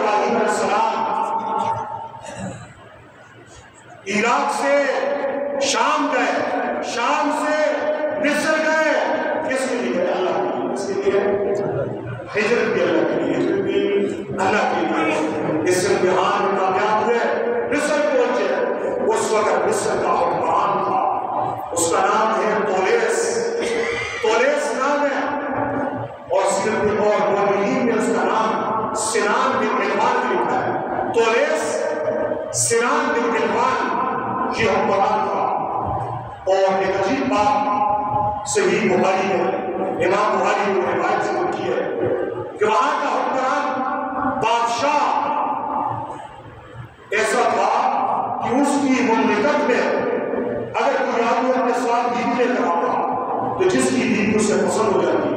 ابراہیم علیہ السلام عراق سے شام گئے، شام سے مصر گئے، کس کے لیے؟ اللہ کے لیے۔ کس کے لیے؟ ہجرت بھی اللہ کے لیے، ہجرت بھی اللہ کے لیے۔ اس امتحان میں کامیاب ہوئے، مصر پہنچے۔ اس وقت مصر کا حکمران تھا، اس کا نام ہے تولیس، تولیس نام ہے، اور مومنین نے اس کا نام سنان بن ملوان لکھا ہے۔ تولیس سنان بن ملوان یہ حکمران تھا۔ اور ایک عجیب بات صحیح بخاری میں امام بخاری نے روایت ذکر کی ہے کہ وہاں کا حکمران بادشاہ ایسا تھا کہ اس کی مملکت میں اگر کوئی آدمی اپنے ساتھ بیوی لے کر آتا تو جس کی بیوی اس سے پسند ہو جاتی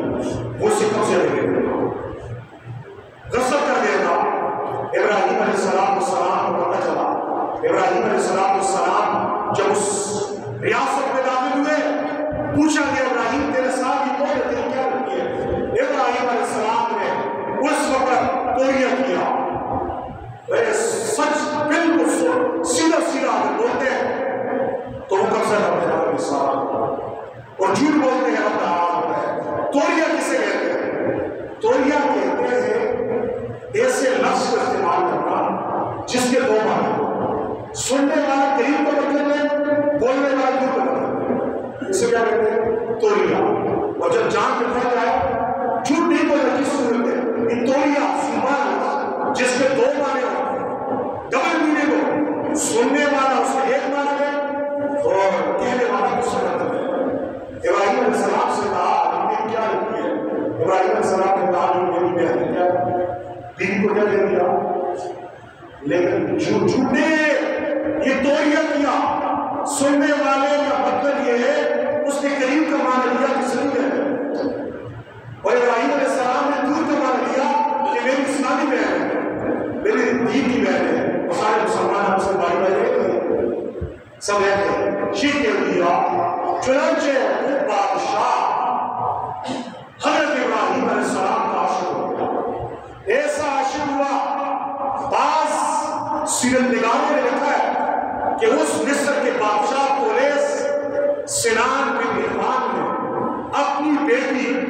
وہ اسے قبضے لے لیتا، غصب کر دیتا۔ ابراہیم علیہ السلام کو پتہ چلا۔ ابراہیم علیہ السلام جب اس ریاست میں داخل ہوئے، پوچھا کہ ابراہیم تیرے ساتھ ہی کون ہے، تیری کیا لڑکی ہے؟ ابراہیم علیہ السلام نے اس وقت توریہ کیا۔ سچ بالکل سیدھا سیدھا اگر بولتے ہیں تو وہ قبضہ کر دیتا ہے سارا، اور جھوٹ بولتے ہیں اپنا حال ہوتا ہے۔ توریہ کسے کہتے ہیں؟ توریہ کہتے ہیں ایسے لفظ کا استعمال کرنا جس کے دو معنی ہو، سننے والا قریب کا مطلب ہے، بولنے والا دور کا مطلب ہے۔ اسے کیا کہتے ہیں؟ توریہ۔ اور جب جان میں پھنس جائے، جھوٹ نہیں بولنا کس صورت میں؟ یہ توریہ سیمان جس کے دو معنی ہو، ڈبل میننگ ہو، سننے والا اس کا ایک معنی ہے اور کہنے والا دوسرا مطلب ہے۔ ابراہیم علیہ السلام سے کہا کہ کیا لڑکی ہے؟ ابراہیم علیہ السلام نے کہا کہ میری بہن کیا دین کو کیا دے دیا، لیکن جھوٹے یہ توریہ کیا۔ سننے والے کا مطلب یہ ہے اس کے قریب کا معنی لیا کہ ضرور ہے، اور ابراہیم علیہ السلام نے دور کا معنی لیا کہ میری اسلامی بہن ہے، میری دین کی بہن ہے۔ اور سارے مسلمان ہم سے بھائی بھائی سب ہیں یہ کہہ دیا۔ چنانچہ وہ بادشاہ حضرت ابراہیم علیہ السلام کا عاشق ہو گیا، ایسا عاشق ہوا، بعض سیرت نگاروں نے لکھا ہے کہ اس مصر کے بادشاہ تولیس سنان بن ملوان نے اپنی بیٹی